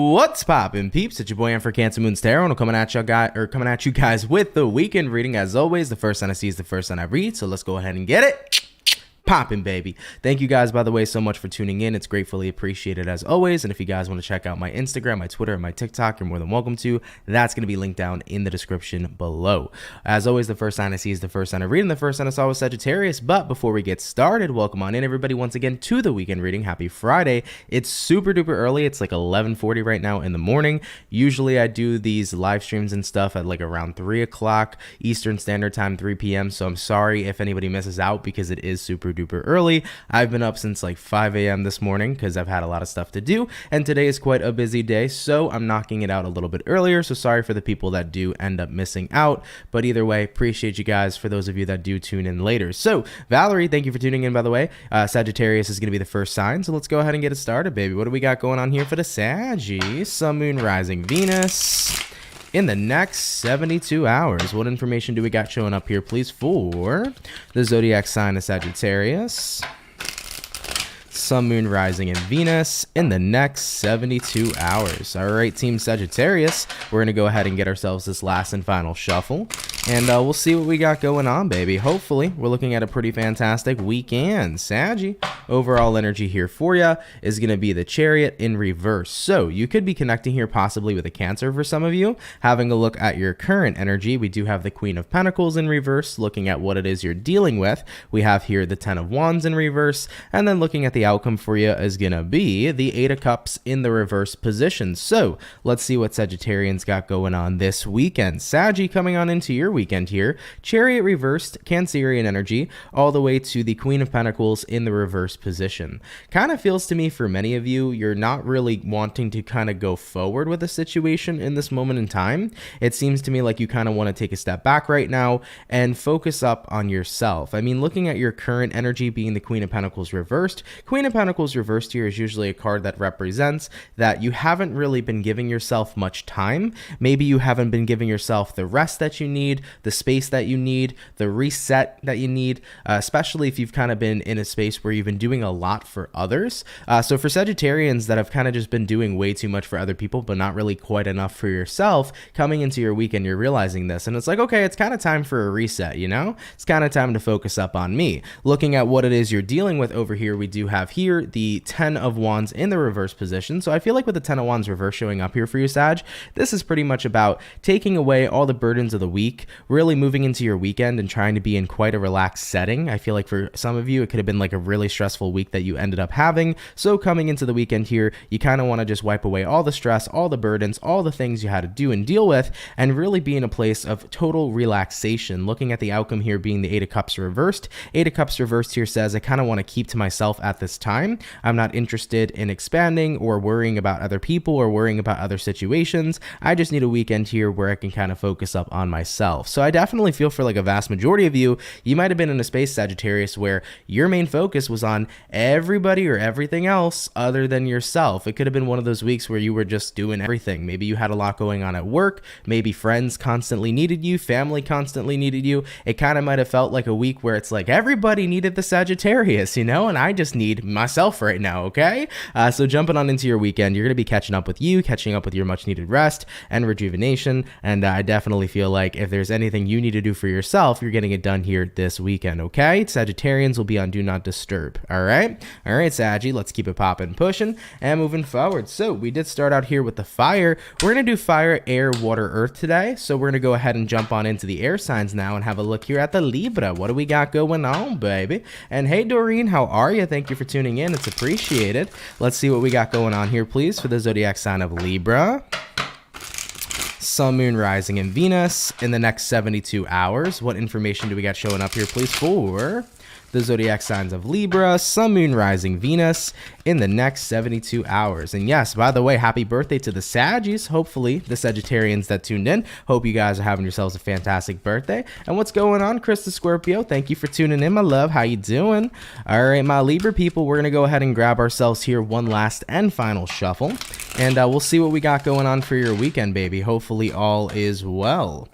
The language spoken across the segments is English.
What's poppin', peeps? It's your boy for CancerMoonsTarot, and I'm coming at you guys with the weekend reading. As always, the first sign I see is the first sign I read, so let's go ahead and get it poppin', baby. Thank you guys, by the way, so much for tuning in. It's gratefully appreciated as always. And if you guys want to check out my Instagram, my Twitter, and my TikTok, you're more than welcome to. That's going to be linked down in the description below. As always, the first sign I see is the first sign I read, and the first sign I saw was Sagittarius. But before we get started, welcome on in, everybody, once again to the weekend reading. Happy Friday. It's super duper early. It's like 11:40 right now in the morning. Usually I do these live streams and stuff at like around 3 o'clock Eastern Standard Time, 3 p.m. So I'm sorry if anybody misses out because it is super duper early. I've been up since like 5 a.m. this morning because I've had a lot of stuff to do, and today is quite a busy day, so I'm knocking it out a little bit earlier. So sorry for the people that do end up missing out, but either way, appreciate you guys for those of you that do tune in later. So Valerie, thank you for tuning in, by the way. Sagittarius is going to be the first sign, so let's go ahead and get it started, baby. What do we got going on here for the Saggy? Sun, Moon, Rising, Venus in the next 72 hours. What information do we got showing up here, please, for the zodiac sign of Sagittarius? Sun, Moon, Rising, and Venus in the next 72 hours. All right, Team Sagittarius, we're going to go ahead and get ourselves this last and final shuffle, and we'll see what we got going on, baby. Hopefully, we're looking at a pretty fantastic weekend. Saggy, overall energy here for you is going to be the Chariot in reverse. So you could be connecting here possibly with a Cancer for some of you. Having a look at your current energy, we do have the Queen of Pentacles in reverse, looking at what it is you're dealing with. We have here the Ten of Wands in reverse, and then looking at the outcome for you is gonna be the Eight of Cups in the reverse position. So let's see what Sagittarians got going on this weekend. Saggy, coming on into your weekend here, Chariot reversed, Cancerian energy, all the way to the Queen of Pentacles in the reverse position. Kind of feels to me for many of you, you're not really wanting to kind of go forward with a situation in this moment in time. It seems to me like you kind of want to take a step back right now and focus up on yourself. I mean, looking at your current energy being the Queen of Pentacles reversed, Queen of Pentacles reversed here is usually a card that represents that you haven't really been giving yourself much time. Maybe you haven't been giving yourself the rest that you need, the space that you need, the reset that you need, especially if you've kind of been in a space where you've been doing a lot for others. So for Sagittarians that have kind of just been doing way too much for other people, but not really quite enough for yourself, coming into your weekend, you're realizing this, and it's like, okay, it's kind of time for a reset, you know? It's kind of time to focus up on me. Looking at what it is you're dealing with over here, we do have here the Ten of Wands in the reverse position. So I feel like with the Ten of Wands reverse showing up here for you, Sag, this is pretty much about taking away all the burdens of the week, really moving into your weekend and trying to be in quite a relaxed setting. I feel like for some of you, it could have been like a really stressful week that you ended up having. So coming into the weekend here, you kind of want to just wipe away all the stress, all the burdens, all the things you had to do and deal with, and really be in a place of total relaxation. Looking at the outcome here being the Eight of Cups reversed. Eight of Cups reversed here says, I kind of want to keep to myself at this time. I'm not interested in expanding or worrying about other people or worrying about other situations. I just need a weekend here where I can kind of focus up on myself. So I definitely feel for like a vast majority of you, you might have been in a space, Sagittarius, where your main focus was on everybody or everything else other than yourself. It could have been one of those weeks where you were just doing everything. Maybe you had a lot going on at work. Maybe friends constantly needed you. Family constantly needed you. It kind of might have felt like a week where it's like everybody needed the Sagittarius, you know, and I just need myself right now, okay? So jumping on into your weekend, you're going to be catching up with you, catching up with your much needed rest and rejuvenation, and I definitely feel like if there's anything you need to do for yourself, you're getting it done here this weekend, okay? Sagittarians will be on Do Not Disturb, all right? All right, Saggy, let's keep it popping, pushing, and moving forward. So we did start out here with the fire. We're going to do fire, air, water, earth today, so we're going to go ahead and jump on into the air signs now and have a look here at the Libra. What do we got going on, baby? And hey, Doreen, how are you? Thank you for tuning in. It's appreciated. Let's see what we got going on here, please, for the zodiac sign of Libra. Sun, Moon, Rising, and Venus in the next 72 hours. What information do we got showing up here, please, for the zodiac signs of Libra, Sun, Moon, Rising, Venus in the next 72 hours. And yes, by the way, happy birthday to the Saggies. Hopefully the Sagittarians that tuned in, hope you guys are having yourselves a fantastic birthday. And what's going on, Chris the Scorpio? Thank you for tuning in, my love. How you doing? All right, my Libra people, we're gonna go ahead and grab ourselves here one last and final shuffle, and we'll see what we got going on for your weekend, baby. Hopefully all is well.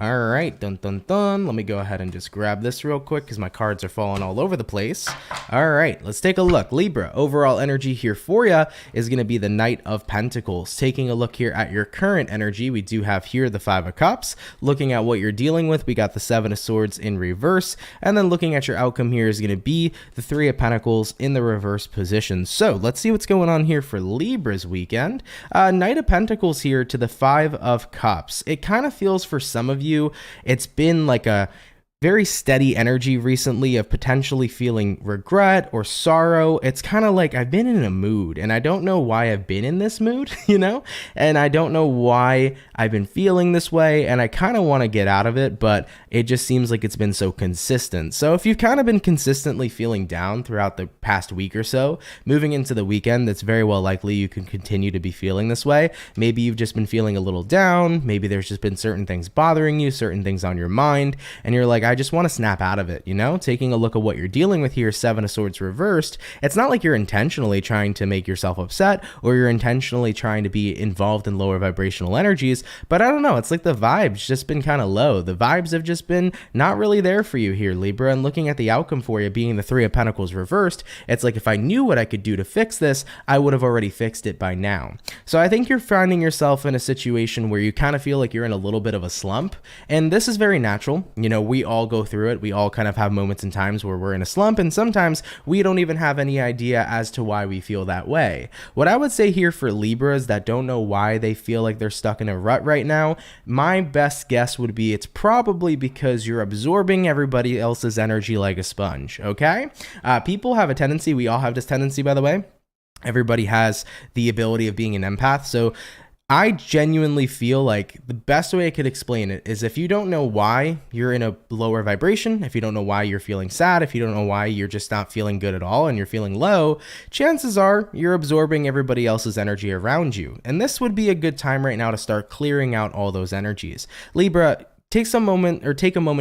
All right, dun dun dun. Let me go ahead and just grab this real quick because my cards are falling all over the place. All right, let's take a look. Libra, overall energy here for you is going to be the Knight of Pentacles. Taking a look here at your current energy, we do have here the Five of Cups. Looking at what you're dealing with, we got the Seven of Swords in reverse. And then looking at your outcome here is going to be the Three of Pentacles in the reverse position. So let's see what's going on here for Libra's weekend. Knight of Pentacles here to the Five of Cups. It kind of feels for some of you, it's been like a very steady energy recently of potentially feeling regret or sorrow. It's kind of like I've been in a mood and I don't know why I've been in this mood, you know, and I don't know why I've been feeling this way and I kind of want to get out of it, but it just seems like it's been so consistent. So if you've kind of been consistently feeling down throughout the past week or so, moving into the weekend, it's very well likely you can continue to be feeling this way. Maybe you've just been feeling a little down. Maybe there's just been certain things bothering you, certain things on your mind, and you're like, I just want to snap out of it, you know? Taking a look at what you're dealing with here, Seven of Swords reversed, it's not like you're intentionally trying to make yourself upset or you're intentionally trying to be involved in lower vibrational energies, but I don't know, it's like the vibe's just been kind of low. The vibes have just been not really there for you here, Libra, and looking at the outcome for you being the Three of Pentacles reversed, it's like if I knew what I could do to fix this, I would have already fixed it by now. So I think you're finding yourself in a situation where you kind of feel like you're in a little bit of a slump, and this is very natural. You know, we all go through it. We all kind of have moments and times where we're in a slump, and sometimes we don't even have any idea as to why we feel that way. What I would say here for Libras that don't know why they feel like they're stuck in a rut right now, my best guess would be it's probably because you're absorbing everybody else's energy like a sponge, okay? People have a tendency, we all have this tendency, by the way. Everybody has the ability of being an empath, so I genuinely feel like the best way I could explain it is if you don't know why you're in a lower vibration, if you don't know why you're feeling sad, if you don't know why you're just not feeling good at all and you're feeling low, chances are you're absorbing everybody else's energy around you. And this would be a good time right now to start clearing out all those energies. Libra, take a moment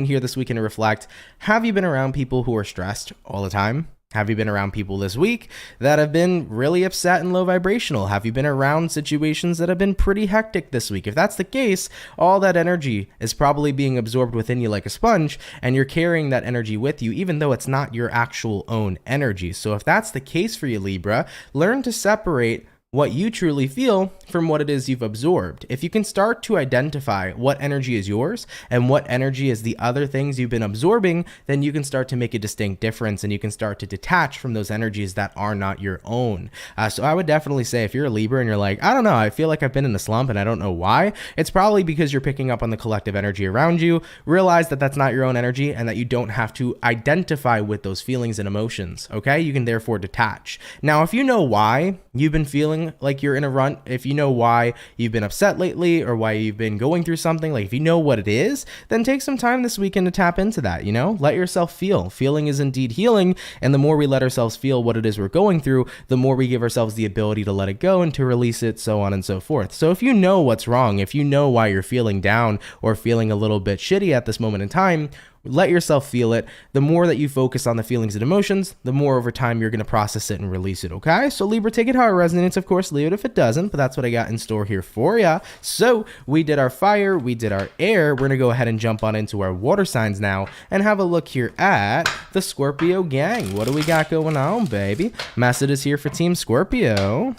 here this weekend to reflect. Have you been around people who are stressed all the time? Have you been around people this week that have been really upset and low vibrational? Have you been around situations that have been pretty hectic this week? If that's the case, all that energy is probably being absorbed within you like a sponge, and you're carrying that energy with you, even though it's not your actual own energy. So if that's the case for you, Libra, learn to separate what you truly feel from what it is you've absorbed. If you can start to identify what energy is yours and what energy is the other things you've been absorbing, then you can start to make a distinct difference and you can start to detach from those energies that are not your own. So I would definitely say if you're a Libra and you're like, I don't know, I feel like I've been in a slump and I don't know why, it's probably because you're picking up on the collective energy around you. Realize that that's not your own energy and that you don't have to identify with those feelings and emotions, okay? You can therefore detach. Now, if you know why you've been feeling like you're in a rut, if you know why you've been upset lately or why you've been going through something, like if you know what it is, then take some time this weekend to tap into that, you know? Let yourself feel. Feeling is indeed healing, and the more we let ourselves feel what it is we're going through, the more we give ourselves the ability to let it go and to release it, so on and so forth. So if you know what's wrong, if you know why you're feeling down or feeling a little bit shitty at this moment in time, let yourself feel it. The more that you focus on the feelings and emotions, the more over time you're going to process it and release it, okay? So Libra, take it how it resonates, of course, leave it if it doesn't, but that's what I got in store here for ya. So we did our fire, we did our air. We're going to go ahead and jump on into our water signs now and have a look here at the Scorpio gang. What do we got going on, baby? Messages here for Team Scorpio.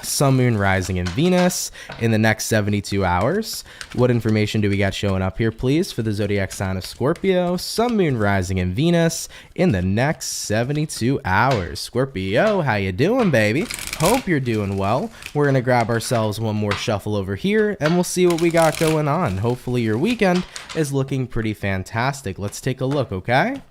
Sun, Moon, Rising, and Venus in the next 72 hours. What information do we got showing up here, please, for the zodiac sign of Scorpio? Sun, Moon, Rising, and Venus in the next 72 hours. Scorpio, how you doing, baby? Hope you're doing well. We're going to grab ourselves one more shuffle over here, and we'll see what we got going on. Hopefully your weekend is looking pretty fantastic. Let's take a look, okay?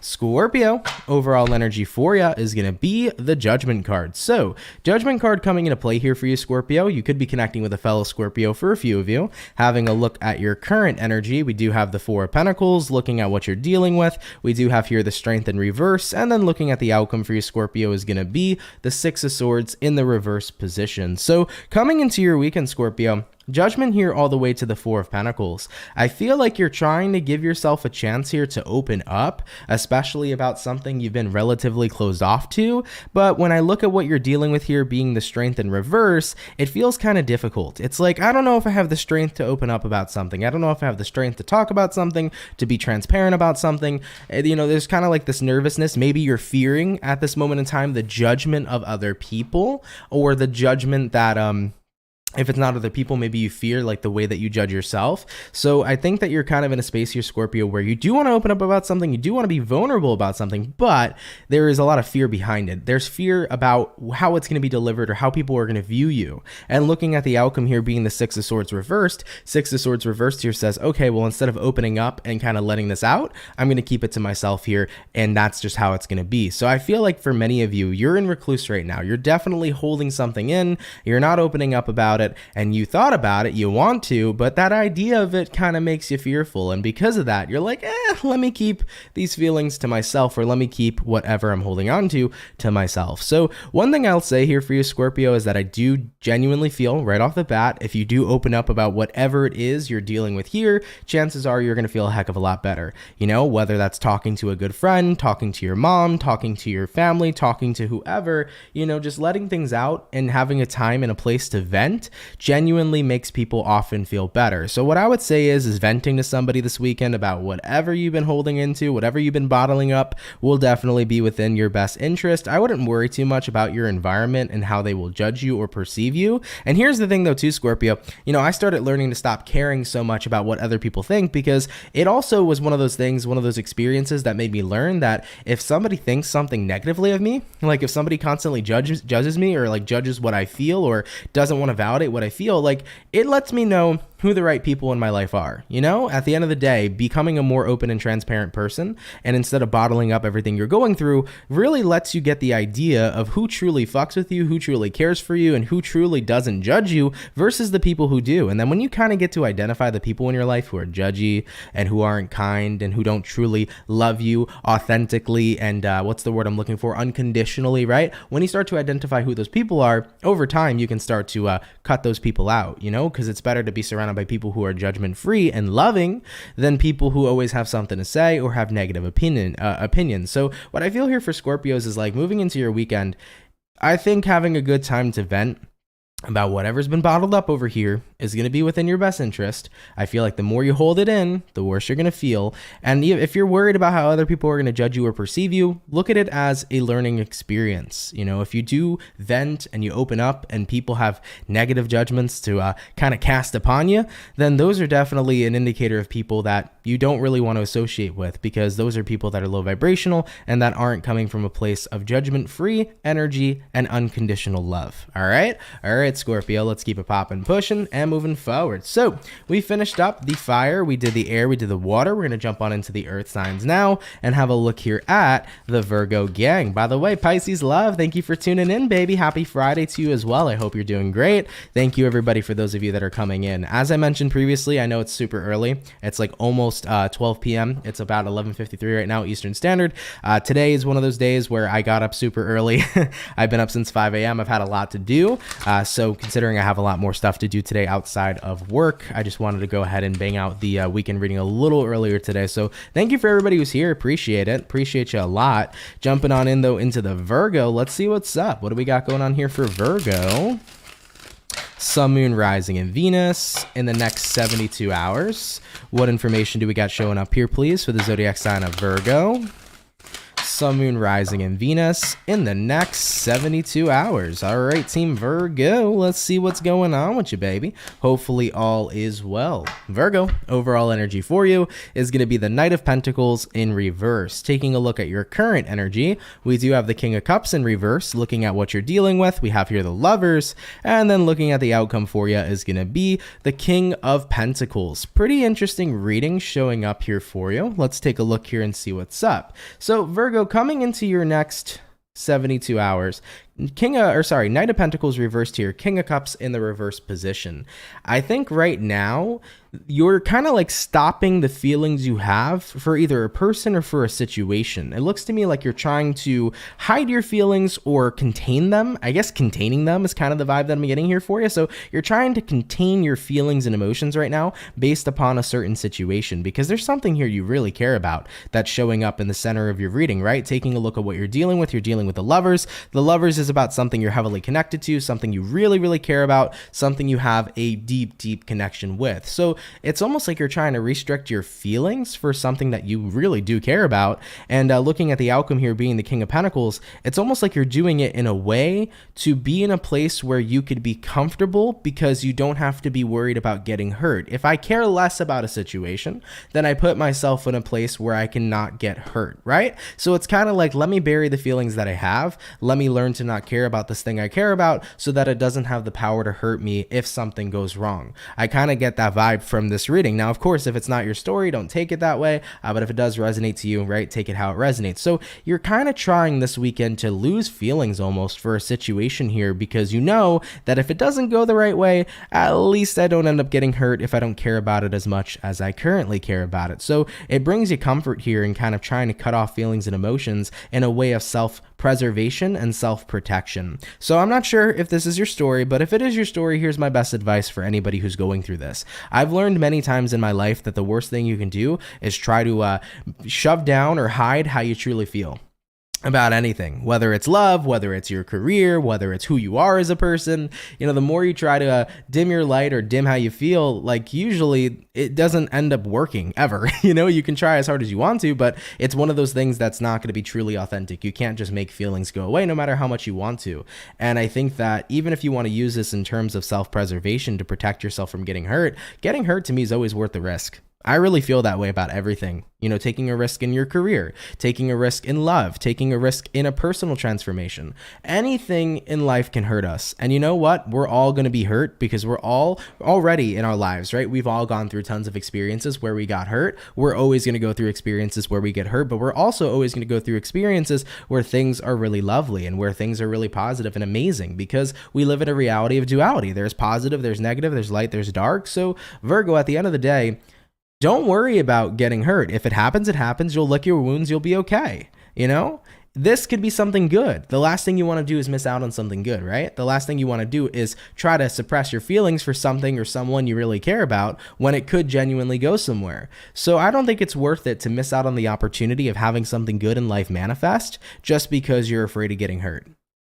Scorpio, overall energy for you is going to be the Judgment card. So, Judgment card coming into play here for you, Scorpio. You could be connecting with a fellow Scorpio for a few of you. Having a look at your current energy, we do have the Four of Pentacles, looking at what you're dealing with. We do have here the Strength in reverse, and then looking at the outcome for you, Scorpio, is going to be the Six of Swords in the reverse position. So, coming into your weekend, Scorpio, Judgment here all the way to the Four of Pentacles. I feel like you're trying to give yourself a chance here to open up, especially about something you've been relatively closed off to. But when I look at what you're dealing with here being the Strength in reverse, it feels kind of difficult. It's like, I don't know if I have the strength to open up about something. I don't know if I have the strength to talk about something, to be transparent about something. You know, there's kind of like this nervousness. Maybe you're fearing at this moment in time the judgment of other people, or the judgment that, if it's not other people, maybe you fear like the way that you judge yourself. So I think that you're kind of in a space here, Scorpio, where you do want to open up about something, you do want to be vulnerable about something, but there is a lot of fear behind it. There's fear about how it's going to be delivered or how people are going to view you. And looking at the outcome here being the Six of Swords reversed, Six of Swords reversed here says, okay, well, instead of opening up and kind of letting this out, I'm going to keep it to myself here. And that's just how it's going to be. So I feel like for many of you, you're in recluse right now. You're definitely holding something in. You're not opening up about it, and you thought about it, you want to, but that idea of it kind of makes you fearful. And because of that, you're like, let me keep these feelings to myself, or let me keep whatever I'm holding on to myself. So one thing I'll say here for you, Scorpio, is that I do genuinely feel right off the bat, if you do open up about whatever it is you're dealing with here, chances are you're going to feel a heck of a lot better. You know, whether that's talking to a good friend, talking to your mom, talking to your family, talking to whoever, you know, just letting things out and having a time and a place to vent genuinely makes people often feel better. So what I would say is venting to somebody this weekend about whatever you've been holding into, whatever you've been bottling up, will definitely be within your best interest. I wouldn't worry too much about your environment and how they will judge you or perceive you. And here's the thing though too, Scorpio, you know, I started learning to stop caring so much about what other people think, because it also was one of those things, one of those experiences that made me learn that if somebody thinks something negatively of me, like if somebody constantly judges me, or like judges what I feel, or doesn't want to validate what I feel, like it lets me know who the right people in my life are. You know, at the end of the day, becoming a more open and transparent person, and instead of bottling up everything you're going through, really lets you get the idea of who truly fucks with you, who truly cares for you, and who truly doesn't judge you versus the people who do. And then when you kind of get to identify the people in your life who are judgy and who aren't kind and who don't truly love you authentically and what's the word I'm looking for, unconditionally, right? When you start to identify who those people are, over time you can start to cut those people out, you know, because it's better to be surrounded by people who are judgment free and loving than people who always have something to say or have negative opinions. So what I feel here for Scorpios is like moving into your weekend, I think having a good time to vent about whatever's been bottled up over here is going to be within your best interest. I feel like the more you hold it in, the worse you're going to feel. And if you're worried about how other people are going to judge you or perceive you, look at it as a learning experience. You know, if you do vent and you open up and people have negative judgments to kind of cast upon you, then those are definitely an indicator of people that you don't really want to associate with, because those are people that are low vibrational and that aren't coming from a place of judgment-free energy and unconditional love. All right, Scorpio, let's keep it popping, pushing, and moving forward. So we finished up the fire, we did the air, we did the water. We're going to jump on into the earth signs now and have a look here at the Virgo gang. By the way, Pisces love, thank you for tuning in, baby. Happy Friday to you as well. I hope you're doing great. Thank you, everybody, for those of you that are coming in. As I mentioned previously, I know it's super early. It's like almost 12 p.m. It's about 11:53 right now, Eastern Standard. Today is one of those days where I got up super early. I've been up since 5 a.m. I've had a lot to do. So considering I have a lot more stuff to do today outside of work, I just wanted to go ahead and bang out the weekend reading a little earlier today. So thank you for everybody who's here. Appreciate it. Appreciate you a lot. Jumping on in though into the Virgo. Let's see what's up. What do we got going on here for Virgo? Sun, Moon, Rising, and Venus in the next 72 hours. What information do we got showing up here, please, for the zodiac sign of Virgo? Sun, Moon, Rising, and Venus in the next 72 hours. All right, Team Virgo, let's see what's going on with you, baby. Hopefully all is well. Virgo, overall energy for you is going to be the Knight of Pentacles in reverse. Taking a look at your current energy, we do have the King of Cups in reverse. Looking at what you're dealing with, we have here the Lovers. And then looking at the outcome for you is going to be the King of Pentacles. Pretty interesting reading showing up here for you. Let's take a look here and see what's up. So Virgo, coming into your next 72 hours, Knight of Pentacles reversed here, King of Cups in the reverse position. I think right now you're kind of like stopping the feelings you have for either a person or for a situation. It looks to me like you're trying to hide your feelings or contain them. I guess containing them is kind of the vibe that I'm getting here for you. So you're trying to contain your feelings and emotions right now based upon a certain situation, because there's something here you really care about that's showing up in the center of your reading, right? Taking a look at what you're dealing with. You're dealing with the Lovers. The Lovers is about something you're heavily connected to, something you really, really care about, something you have a deep, deep connection with. So it's almost like you're trying to restrict your feelings for something that you really do care about. And looking at the outcome here being the King of Pentacles, it's almost like you're doing it in a way to be in a place where you could be comfortable because you don't have to be worried about getting hurt. If I care less about a situation, then I put myself in a place where I cannot get hurt, right? So it's kind of like, let me bury the feelings that I have. Let me learn to not care about this thing I care about so that it doesn't have the power to hurt me if something goes wrong. I kind of get that vibe from this reading. Now, of course, if it's not your story, don't take it that way. But if it does resonate to you, right, take it how it resonates. So you're kind of trying this weekend to lose feelings almost for a situation here, because you know that if it doesn't go the right way, at least I don't end up getting hurt if I don't care about it as much as I currently care about it. So it brings you comfort here in kind of trying to cut off feelings and emotions in a way of self-preservation and self-protection. So I'm not sure if this is your story, but if it is your story, here's my best advice for anybody who's going through this. I've learned many times in my life that the worst thing you can do is try to shove down or hide how you truly feel about anything, whether it's love, whether it's your career, whether it's who you are as a person. You know, the more you try to dim your light or dim how you feel, like usually it doesn't end up working ever. You know, you can try as hard as you want to, but it's one of those things that's not going to be truly authentic. You can't just make feelings go away no matter how much you want to. And I think that even if you want to use this in terms of self-preservation to protect yourself from getting hurt to me is always worth the risk. I really feel that way about everything. You know, taking a risk in your career, taking a risk in love, taking a risk in a personal transformation. Anything in life can hurt us. And you know what? We're all going to be hurt because we're all already in our lives, right? We've all gone through tons of experiences where we got hurt. We're always going to go through experiences where we get hurt, but we're also always going to go through experiences where things are really lovely and where things are really positive and amazing, because we live in a reality of duality. There's positive, there's negative, there's light, there's dark. So Virgo, at the end of the day, don't worry about getting hurt. If it happens, it happens. You'll lick your wounds. You'll be okay. You know, this could be something good. The last thing you want to do is miss out on something good, right? The last thing you want to do is try to suppress your feelings for something or someone you really care about when it could genuinely go somewhere. So I don't think it's worth it to miss out on the opportunity of having something good in life manifest just because you're afraid of getting hurt.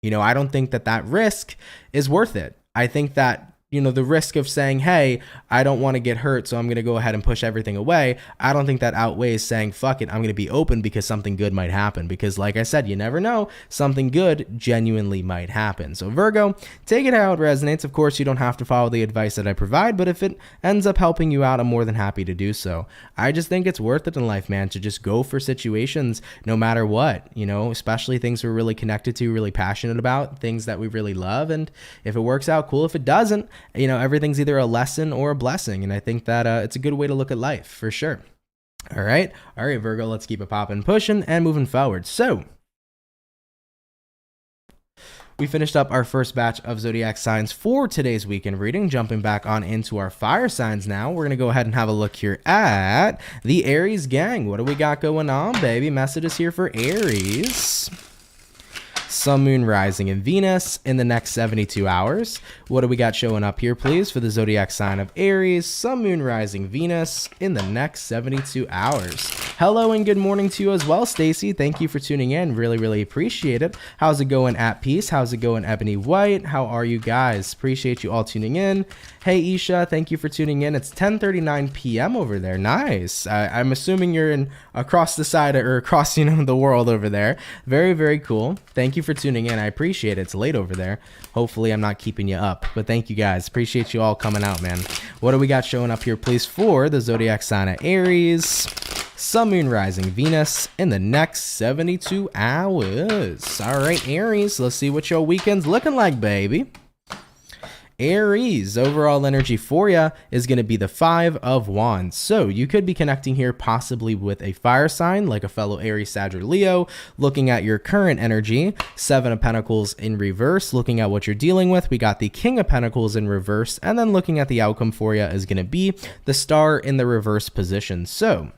You know, I don't think that that risk is worth it. I think that, you know, the risk of saying, hey, I don't want to get hurt, so I'm going to go ahead and push everything away, I don't think that outweighs saying, fuck it, I'm going to be open because something good might happen. Because like I said, you never know, something good genuinely might happen. So Virgo, take it how it resonates. Of course, you don't have to follow the advice that I provide, but if it ends up helping you out, I'm more than happy to do so. I just think it's worth it in life, man, to just go for situations no matter what, you know, especially things we're really connected to, really passionate about, things that we really love. And if it works out, cool. If it doesn't, you know, everything's either a lesson or a blessing. And I think that it's a good way to look at life for sure. All right, Virgo, let's keep it popping, pushing, and moving forward. So we finished up our first batch of zodiac signs for today's weekend reading. Jumping back on into our fire signs now, we're going to go ahead and have a look here at the Aries gang. What do we got going on, baby? Messages here for Aries. Sun, Moon, Rising, and Venus in the next 72 hours. What do we got showing up here, please, for the zodiac sign of Aries? Sun, Moon, Rising, Venus in the next 72 hours. Hello and good morning to you as well, Stacy. Thank you for tuning in. Really, really appreciate it. How's it going, At Peace? How's it going, Ebony White? How are you guys? Appreciate you all tuning in. Hey, Isha, thank you for tuning in. It's 10:39 p.m. over there. Nice. I'm assuming you're in across the side or across, you know, the world over there. Very, very cool. Thank you for tuning in. I appreciate it. It's late over there. Hopefully I'm not keeping you up, but thank you guys. Appreciate you all coming out, man. What do we got showing up here, please, for the zodiac sign of Aries? Sun, Moon, Rising, Venus in the next 72 hours. All right, Aries, let's see what your weekend's looking like, baby. Aries, overall energy for you is going to be the 5 of Wands. So you could be connecting here possibly with a fire sign like a fellow Aries, Sag, or Leo. Looking at your current energy, 7 of Pentacles in reverse. Looking at what you're dealing with, we got the King of Pentacles in reverse. And then looking at the outcome for you is going to be the Star in the reverse position. So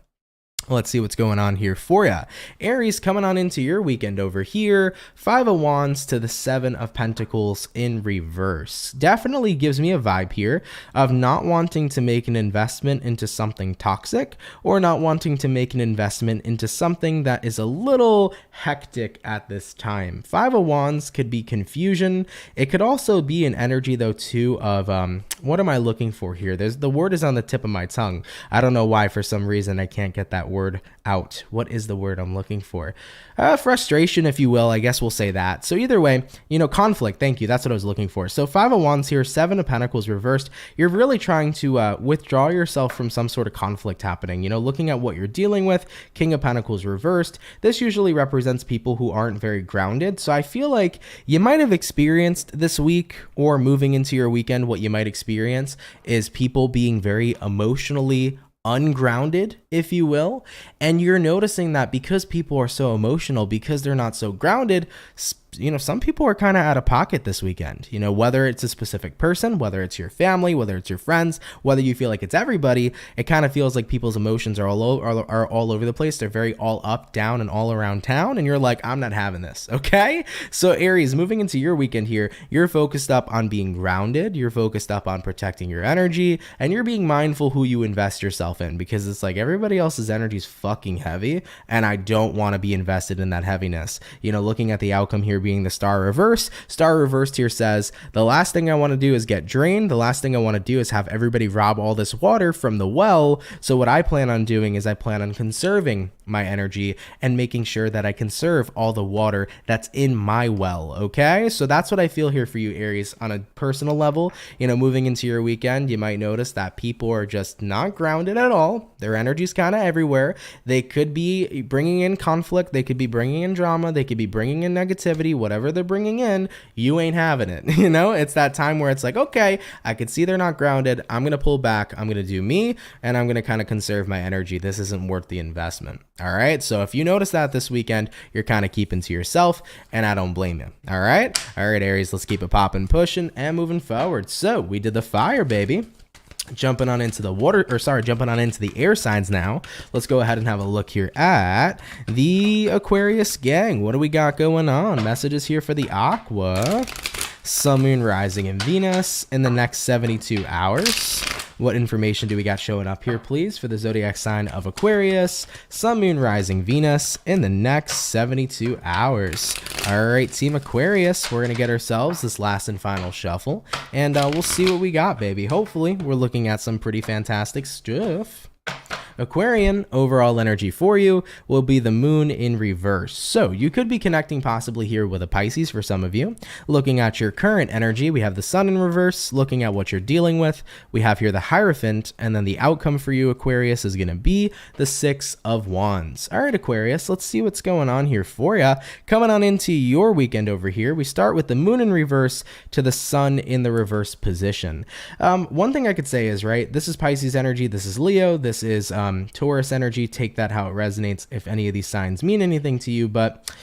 let's see what's going on here for you. Aries, coming on into your weekend over here, 5 of Wands to the 7 of Pentacles in reverse. Definitely gives me a vibe here of not wanting to make an investment into something toxic or not wanting to make an investment into something that is a little hectic at this time. 5 of Wands could be confusion. It could also be an energy though too of, what am I looking for here? The word is on the tip of my tongue. I don't know why for some reason I can't get that word out. What is the word I'm looking for? Frustration, if you will. I guess we'll say that. So either way, conflict. Thank you. That's what I was looking for. So 5 of Wands here, 7 of Pentacles reversed. You're really trying to withdraw yourself from some sort of conflict happening. Looking at what you're dealing with, King of Pentacles reversed. This usually represents people who aren't very grounded. So I feel like you might have experienced this week or moving into your weekend, what you might experience is people being very emotionally ungrounded, if you will, and you're noticing that because people are so emotional, because they're not so grounded, some people are kind of out of pocket this weekend, whether it's a specific person, whether it's your family, whether it's your friends, whether you feel like it's everybody. It kind of feels like people's emotions are all over the place. They're very all up, down, and all around town. And you're like, I'm not having this. Okay. So Aries, moving into your weekend here, you're focused up on being grounded. You're focused up on protecting your energy, and you're being mindful who you invest yourself in, because it's like everybody else's energy is fucking heavy. And I don't want to be invested in that heaviness. Looking at the outcome here being the Star reverse. Star reversed here says, the last thing I want to do is get drained. The last thing I want to do is have everybody rob all this water from the well. So what I plan on doing is I plan on conserving my energy and making sure that I conserve all the water that's in my well. Okay. So that's what I feel here for you, Aries, on a personal level. Moving into your weekend, you might notice that people are just not grounded at all. Their energy's kind of everywhere. They could be bringing in conflict. They could be bringing in drama. They could be bringing in negativity. Whatever they're bringing in, you ain't having it. It's that time where it's like, okay, I could see they're not grounded. I'm going to pull back. I'm going to do me, and I'm going to kind of conserve my energy. This isn't worth the investment. All right. So if you notice that this weekend, you're kind of keeping to yourself, and I don't blame you. All right. All right, Aries, let's keep it popping, pushing, and moving forward. So we did the fire, baby. Jumping on into the air signs now. Let's go ahead and have a look here at the Aquarius gang. What do we got going on? Messages here for the Aqua. Sun, Moon, Rising, and Venus in the next 72 hours. What information do we got showing up here, please, for the zodiac sign of Aquarius, Sun, Moon, Rising, Venus in the next 72 hours? All right, Team Aquarius, we're going to get ourselves this last and final shuffle, and we'll see what we got, baby. Hopefully, we're looking at some pretty fantastic stuff. Aquarian, overall energy for you will be the moon in reverse. So you could be connecting possibly here with a Pisces for some of you. Looking at your current energy, we have the sun in reverse. Looking at what you're dealing with, we have here the Hierophant, and then the outcome for you, Aquarius, is going to be the 6 of Wands. All right, Aquarius, let's see what's going on here for you. Coming on into your weekend over here, we start with the moon in reverse to the sun in the reverse position. One thing I could say is, right, this is Pisces energy, this is Leo, this is Taurus energy. Take that how it resonates if any of these signs mean anything to you. But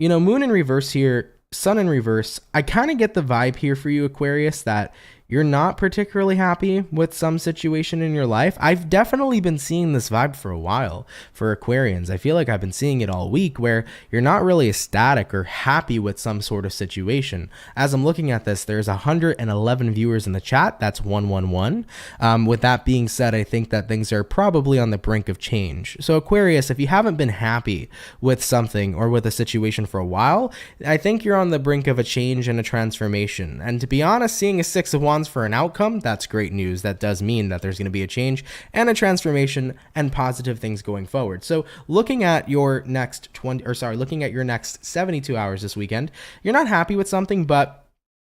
moon in reverse here, sun in reverse, I kind of get the vibe here for you, Aquarius, that you're not particularly happy with some situation in your life. I've definitely been seeing this vibe for a while for Aquarians. I feel like I've been seeing it all week where you're not really ecstatic or happy with some sort of situation. As I'm looking at this, there's 111 viewers in the chat. That's 111. With that being said, I think that things are probably on the brink of change. So Aquarius, if you haven't been happy with something or with a situation for a while, I think you're on the brink of a change and a transformation. And to be honest, seeing a 6 of Wands for an outcome, that's great news. That does mean that there's going to be a change and a transformation and positive things going forward. So looking at your next 72 hours this weekend, you're not happy with something, but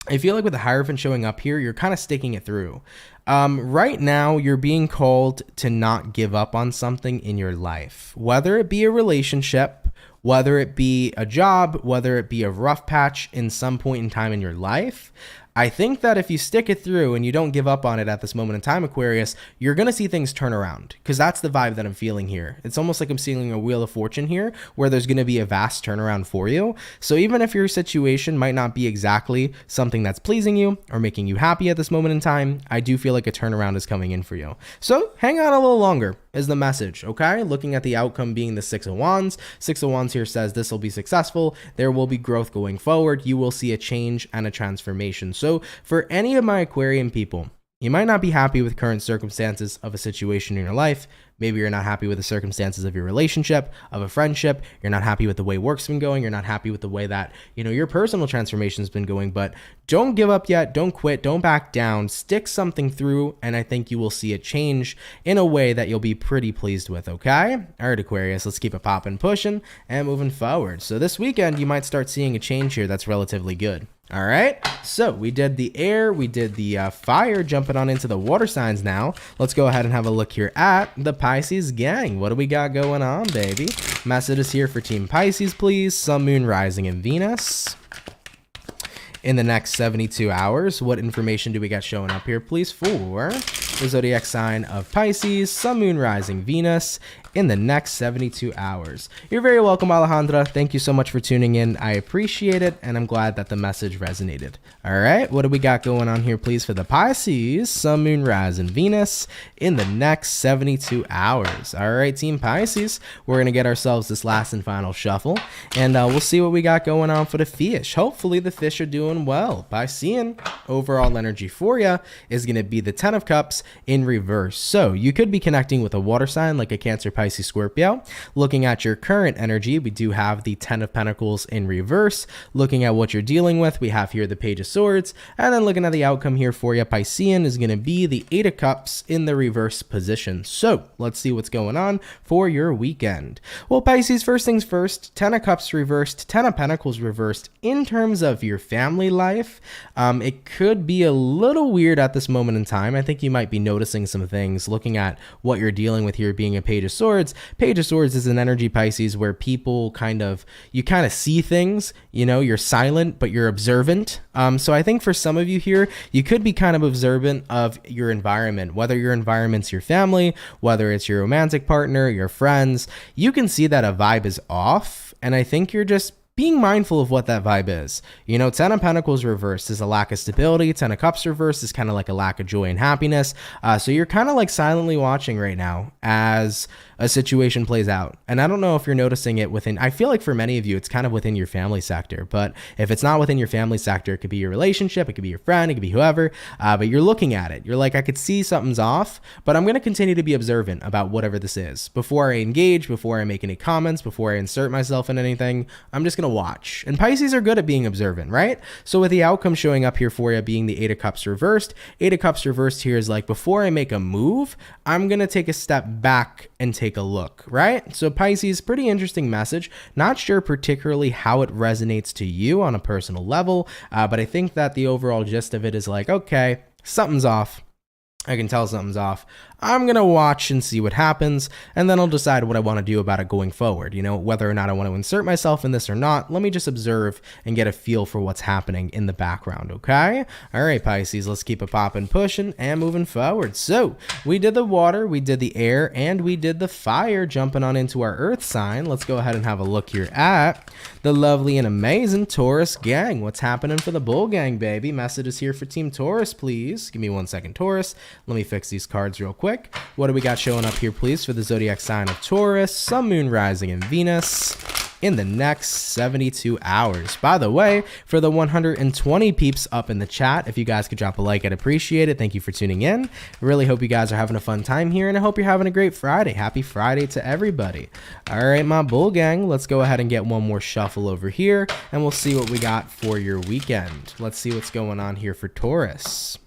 I feel like with the Hierophant showing up here, you're kind of sticking it through. Right now, you're being called to not give up on something in your life, whether it be a relationship, whether it be a job, whether it be a rough patch in some point in time in your life. I think that if you stick it through and you don't give up on it at this moment in time, Aquarius, you're going to see things turn around, because that's the vibe that I'm feeling here. It's almost like I'm seeing a wheel of fortune here where there's going to be a vast turnaround for you. So even if your situation might not be exactly something that's pleasing you or making you happy at this moment in time, I do feel like a turnaround is coming in for you. So hang on a little longer is the message, okay? Looking at the outcome being the Six of Wands. Six of Wands here says this will be successful. There will be growth going forward. You will see a change and a transformation. So for any of my Aquarian people, you might not be happy with current circumstances of a situation in your life. Maybe you're not happy with the circumstances of your relationship, of a friendship. You're not happy with the way work's been going. You're not happy with the way that, your personal transformation's been going. But don't give up yet. Don't quit. Don't back down. Stick something through, and I think you will see it change in a way that you'll be pretty pleased with, okay? All right, Aquarius, let's keep it popping, pushing, and moving forward. So this weekend, you might start seeing a change here that's relatively good. All right, so we did the air, we did the fire, jumping on into the water signs now. Let's go ahead and have a look here at the Pisces gang. What do we got going on, baby? Messages here for Team Pisces, please. Sun, Moon, Rising, and Venus. In the next 72 hours, what information do we got showing up here, please, for the zodiac sign of Pisces, Sun, Moon, Rising, Venus, in the next 72 hours. You're very welcome, Alejandra. Thank you so much for tuning in. I appreciate it, and I'm glad that the message resonated. All right, what do we got going on here, please, for the Pisces, Sun, Moon, Rising, Venus, in the next 72 hours? All right, Team Pisces, we're going to get ourselves this last and final shuffle, and we'll see what we got going on for the fish. Hopefully, the fish are doing well. Piscean, overall energy for you is going to be the 10 of Cups in reverse. So you could be connecting with a water sign like a Cancer, Pisces, Scorpio. Looking at your current energy, we do have the 10 of Pentacles in reverse. Looking at what you're dealing with, we have here the Page of Swords. And then looking at the outcome here for you, Piscean, is going to be the 8 of Cups in the reverse position. So let's see what's going on for your weekend. Well, Pisces, first things first, 10 of Cups reversed, 10 of Pentacles reversed. In terms of your family life, it could be a little weird at this moment in time. I think you might be noticing some things looking at what you're dealing with here being a Page of Swords. Page of Swords is an energy, Pisces, where people you kind of see things, you're silent, but you're observant. So I think for some of you here, you could be kind of observant of your environment, whether your environment's your family, whether it's your romantic partner, your friends. You can see that a vibe is off, and I think you're just being mindful of what that vibe is. 10 of Pentacles reversed is a lack of stability. 10 of Cups reversed is kind of like a lack of joy and happiness. So you're kind of like silently watching right now as a situation plays out. And I don't know if you're noticing it within, I feel like for many of you, it's kind of within your family sector. But if it's not within your family sector, it could be your relationship, it could be your friend, it could be whoever. But you're looking at it. You're like, I could see something's off, but I'm going to continue to be observant about whatever this is. Before I engage, before I make any comments, before I insert myself in anything, I'm just going to watch. And Pisces are good at being observant, right? So with the outcome showing up here for you being the 8 of Cups reversed, 8 of Cups reversed here is like, before I make a move, I'm going to take a step back and take a look, right? So Pisces, pretty interesting message. Not sure particularly how it resonates to you on a personal level, but I think that the overall gist of it is like, okay, something's off. I can tell something's off. I'm going to watch and see what happens, and then I'll decide what I want to do about it going forward. Whether or not I want to insert myself in this or not, let me just observe and get a feel for what's happening in the background, okay? All right, Pisces, let's keep it popping, pushing, and moving forward. So we did the water, we did the air, and we did the fire, jumping on into our earth sign. Let's go ahead and have a look here at the lovely and amazing Taurus gang. What's happening for the bull gang, baby? Messages here for Team Taurus, please. Give me 1 second, Taurus. Let me fix these cards real quick. What do we got showing up here, please, for the zodiac sign of Taurus, Sun, Moon, Rising, and Venus in the next 72 hours? By the way, for the 120 peeps up in the chat, if you guys could drop a like, I'd appreciate it. Thank you for tuning in. Really hope you guys are having a fun time here, and I hope you're having a great Friday. Happy Friday to everybody. All right, my bull gang, let's go ahead and get one more shuffle over here, and we'll see what we got for your weekend. Let's see what's going on here for Taurus.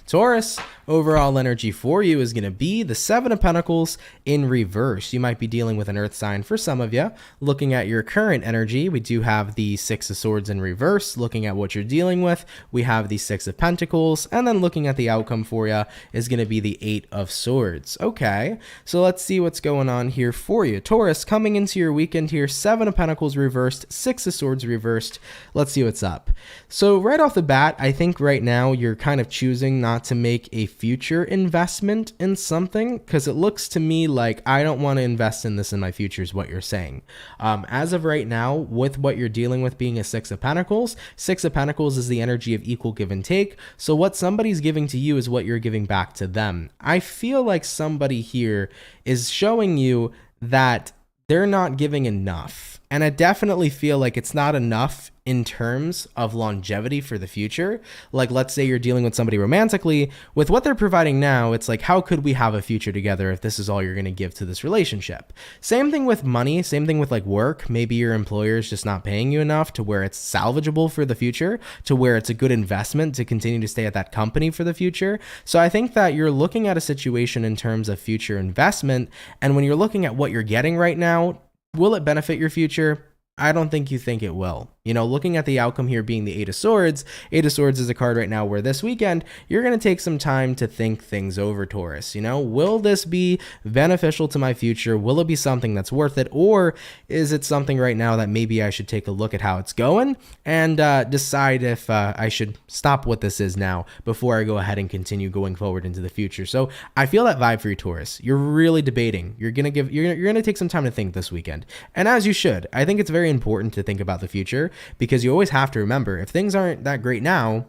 Taurus, overall energy for you is going to be the Seven of Pentacles in reverse. You might be dealing with an earth sign for some of you. Looking at your current energy, we do have the Six of Swords in reverse. Looking at what you're dealing with, we have the Six of Pentacles. And then looking at the outcome for you is going to be the Eight of Swords. Okay, so let's see what's going on here for you. Taurus, coming into your weekend here, Seven of Pentacles reversed, Six of Swords reversed. Let's see what's up. So right off the bat, I think right now you're kind of choosing not to make a future investment in something, because it looks to me like I don't want to invest in this in my future is what you're saying. As of right now, with what you're dealing with being a Six of Pentacles is the energy of equal give and take. So what somebody's giving to you is what you're giving back to them. I feel like somebody here is showing you that they're not giving enough. And I definitely feel like it's not enough in terms of longevity for the future. Like, let's say you're dealing with somebody romantically, with what they're providing now, it's like, how could we have a future together if this is all you're going to give to this relationship? Same thing with money, same thing with like work. Maybe your employer is just not paying you enough to where it's salvageable for the future, to where it's a good investment to continue to stay at that company for the future. So I think that you're looking at a situation in terms of future investment. And when you're looking at what you're getting right now, will it benefit your future? I don't think you think it will. You know, looking at the outcome here being the Eight of Swords is a card right now where this weekend you're going to take some time to think things over, Taurus. You know, will this be beneficial to my future? Will it be something that's worth it? Or is it something right now that maybe I should take a look at how it's going and decide if I should stop what this is now before I go ahead and continue going forward into the future? So I feel that vibe for you, Taurus. You're really debating. You're going to take some time to think this weekend. And as you should. I think it's very important to think about the future, because you always have to remember, if things aren't that great now,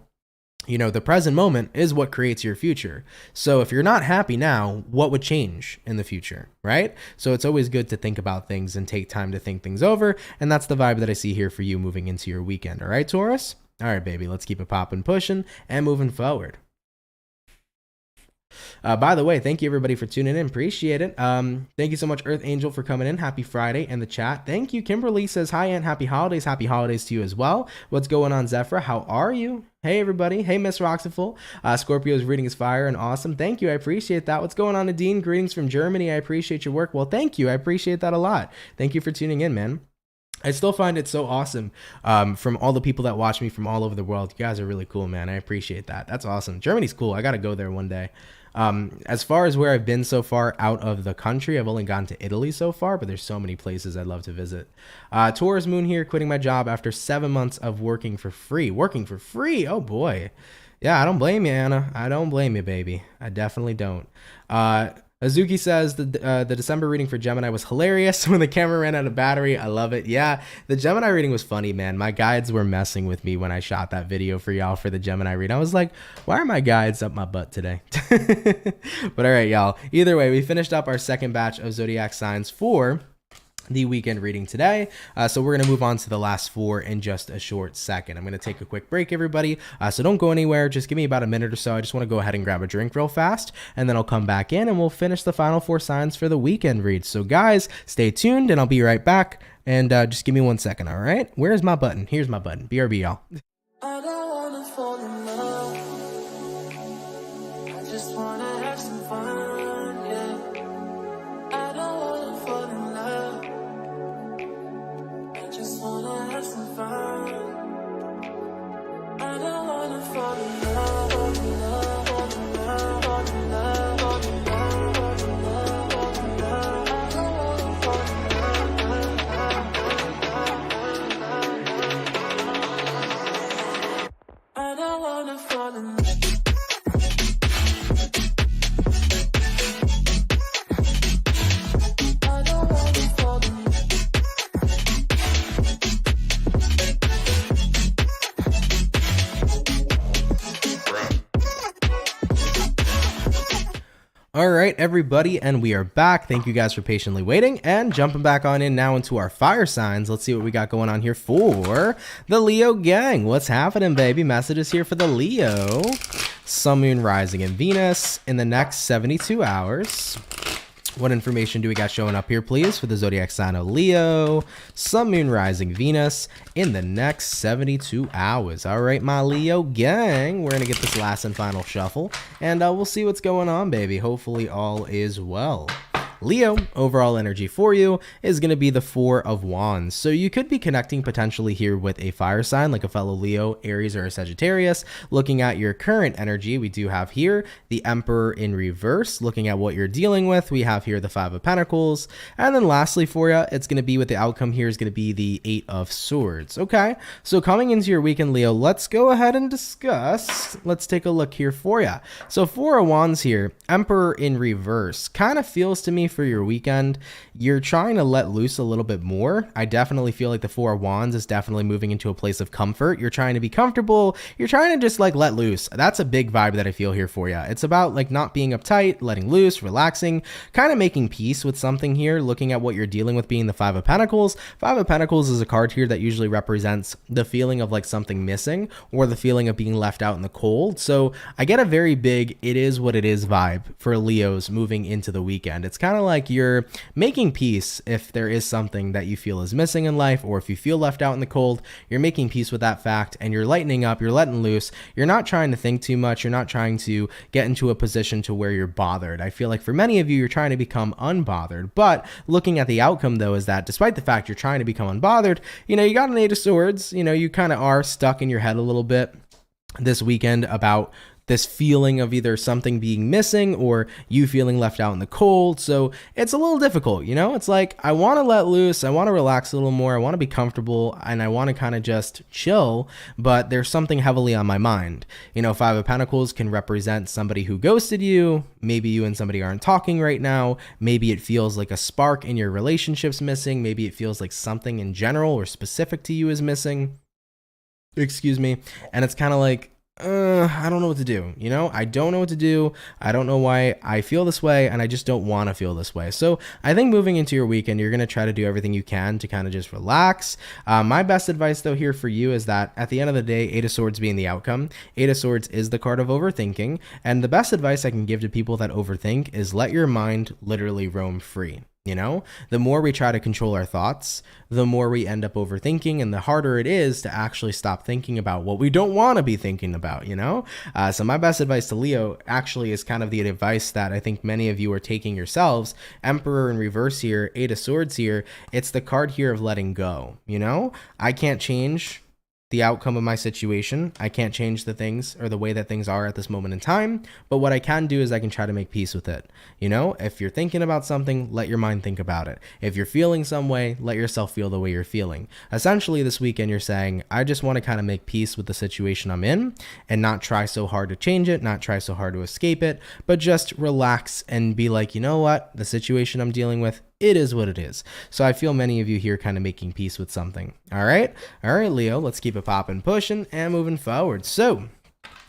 you know, the present moment is what creates your future. So if you're not happy now, what would change in the future, right? So it's always good to think about things and take time to think things over. And that's the vibe that I see here for you moving into your weekend. All right, Taurus? All right, baby, let's keep it popping, pushing, and moving forward. By the way, thank you everybody for tuning in. Appreciate it. Thank you so much, Earth Angel, for coming in. Happy Friday in the chat. Thank you. Kimberly says, hi, and happy holidays. Happy holidays to you as well. What's going on, Zephyr? How are you? Hey, everybody. Hey, Miss Roxiful. Scorpio's reading is fire and awesome. Thank you. I appreciate that. What's going on, Nadine? Greetings from Germany. I appreciate your work. Well, thank you. I appreciate that a lot. Thank you for tuning in, man. I still find it so awesome from all the people that watch me from all over the world. You guys are really cool, man. I appreciate that. That's awesome. Germany's cool. I got to go there one day. As far as where I've been so far out of the country, I've only gone to Italy so far, but there's so many places I'd love to visit. Taurus Moon here, quitting my job after 7 months of working for free. Working for free? Oh boy. Yeah, I don't blame you, Anna. I don't blame you, baby. I definitely don't. Azuki says the December reading for Gemini was hilarious when the camera ran out of battery. I love it. Yeah, the Gemini reading was funny, man. My guides were messing with me when I shot that video for y'all for the Gemini reading. I was like, why are my guides up my butt today? But all right, y'all. Either way, we finished up our second batch of zodiac signs for the weekend reading today. So we're going to move on to the last four in just a short second. I'm going to take a quick break, everybody. So don't go anywhere. Just give me about a minute or so. I just want to go ahead and grab a drink real fast, and then I'll come back in and we'll finish the final four signs for the weekend read. So guys, stay tuned and I'll be right back. And just give me 1 second. All right. Where's my button? Here's my button. BRB, y'all. I don't wanna fall in love. I just wanna have some fun, yeah. I don't wanna fall in love. I just wanna have some fun. I don't wanna fall in love, fall in love, fall in love, fall in love, fall in love, fall in love, fall in love. I don't wanna fall in love. I don't wanna fall in love. All right, everybody, and we are back. Thank you guys for patiently waiting and jumping back on in now into our fire signs. Let's see what we got going on here for the Leo gang. What's happening, baby? Messages here for the Leo. Sun, Moon, Rising, and Venus in the next 72 hours. What information do we got showing up here, please, for the zodiac sign of Leo, Sun, Moon, Rising, Venus in the next 72 hours? All right, my Leo gang, we're going to get this last and final shuffle, and we'll see what's going on, baby. Hopefully all is well. Leo, overall energy for you is going to be the Four of Wands. So you could be connecting potentially here with a fire sign like a fellow Leo, Aries, or a Sagittarius. Looking at your current energy, we do have here the Emperor in reverse. Looking at what you're dealing with, we have here the Five of Pentacles. And then lastly for you, it's going to be with the outcome here is going to be the Eight of Swords. Okay, so coming into your weekend, Leo, let's go ahead and discuss. Let's take a look here for you. So Four of Wands here, Emperor in reverse, kind of feels to me for your weekend you're trying to let loose a little bit more. I definitely feel like the Four of Wands is definitely moving into a place of comfort. You're trying to be comfortable. You're trying to just like let loose. That's a big vibe that I feel here for you. It's about like not being uptight, letting loose, relaxing, kind of making peace with something here. Looking at what you're dealing with being the Five of Pentacles. Five of Pentacles is a card here that usually represents the feeling of like something missing or the feeling of being left out in the cold. So I get a very big it is what it is vibe for Leos moving into the weekend. It's kind of like you're making peace if there is something that you feel is missing in life, or if you feel left out in the cold, you're making peace with that fact and you're lightening up, you're letting loose. You're not trying to think too much. You're not trying to get into a position to where you're bothered. I feel like for many of you, you're trying to become unbothered, but looking at the outcome though is that despite the fact you're trying to become unbothered, you know, you got an Eight of Swords, you know, you kind of are stuck in your head a little bit this weekend about this feeling of either something being missing or you feeling left out in the cold. So it's a little difficult, you know, it's like, I want to let loose. I want to relax a little more. I want to be comfortable and I want to kind of just chill, but there's something heavily on my mind. You know, Five of Pentacles can represent somebody who ghosted you. Maybe you and somebody aren't talking right now. Maybe it feels like a spark in your relationship's missing. Maybe it feels like something in general or specific to you is missing. Excuse me. And it's kind of like, I don't know what to do. You know, I don't know what to do. I don't know why I feel this way, and I just don't want to feel this way. So I think moving into your weekend, you're going to try to do everything you can to kind of just relax. My best advice though here for you is that at the end of the day, Eight of Swords being the outcome, Eight of Swords is the card of overthinking. And the best advice I can give to people that overthink is let your mind literally roam free. You know, the more we try to control our thoughts, the more we end up overthinking, and the harder it is to actually stop thinking about what we don't want to be thinking about, you know? So my best advice to Leo actually is kind of the advice that I think many of you are taking yourselves. Emperor in reverse here, Eight of Swords here. It's the card here of letting go, you know? I can't change the outcome of my situation. I can't change the things or the way that things are at this moment in time, but what I can do is I can try to make peace with it. You know, if you're thinking about something, let your mind think about it. If you're feeling some way, let yourself feel the way you're feeling. Essentially this weekend, you're saying, I just want to kind of make peace with the situation I'm in and not try so hard to change it, not try so hard to escape it, but just relax and be like, you know what, the situation I'm dealing with, it is what it is. So I feel many of you here kind of making peace with something. All right, Leo, let's keep it popping, pushing, and moving forward. So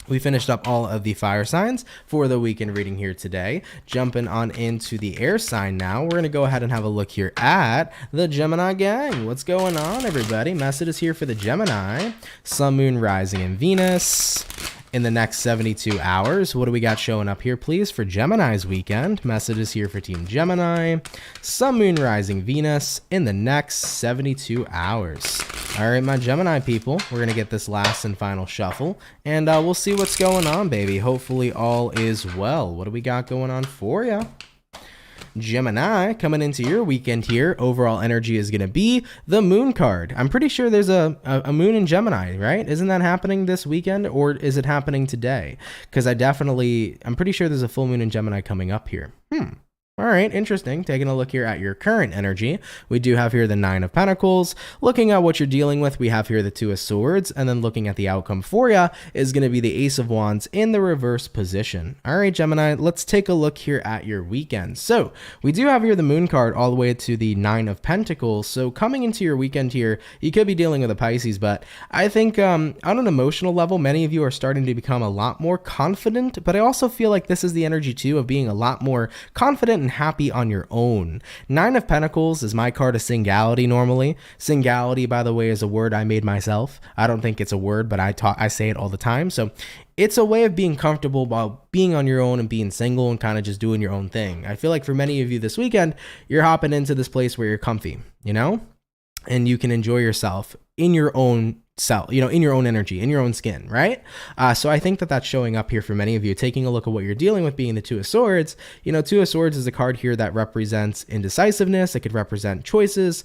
we finished up all of the fire signs for the weekend reading here today. Jumping on into the air sign now, we're going to go ahead and have a look here at the Gemini gang. What's going on, everybody? Messages here for the Gemini. Sun, Moon, Rising, and Venus in the next 72 hours. What do we got showing up here, please, for Gemini's weekend? Messages here for Team Gemini. Sun, Moon, Rising, Venus in the next 72 hours. All right, my Gemini people, we're going to get this last and final shuffle, and we'll see what's going on, baby. Hopefully all is well. What do we got going on for you? Gemini, coming into your weekend here, overall energy is going to be the Moon card. I'm pretty sure there's a Moon in Gemini, right? Isn't that happening this weekend, or is it happening today? Because I'm pretty sure there's a full moon in Gemini coming up here. All right, interesting. Taking a look here at your current energy, we do have here the Nine of Pentacles. Looking at what you're dealing with, we have here the Two of Swords, and then looking at the outcome for you is going to be the Ace of Wands in the reverse position. All right, Gemini, let's take a look here at your weekend. So we do have here the Moon card all the way to the Nine of Pentacles. So coming into your weekend here, you could be dealing with a Pisces, but I think on an emotional level, many of you are starting to become a lot more confident, but I also feel like this is the energy too of being a lot more confident and happy on your own. Nine of Pentacles is my card of singality normally. Singality, by the way, is a word I made myself. I don't think it's a word, but I say it all the time. So it's a way of being comfortable while being on your own and being single and kind of just doing your own thing. I feel like for many of you this weekend, you're hopping into this place where you're comfy, you know, and you can enjoy yourself in your own self, you know, in your own energy, in your own skin, right? So I think that that's showing up here for many of you. Taking a look at what you're dealing with being the Two of Swords, you know, Two of Swords is a card here that represents indecisiveness. It could represent choices.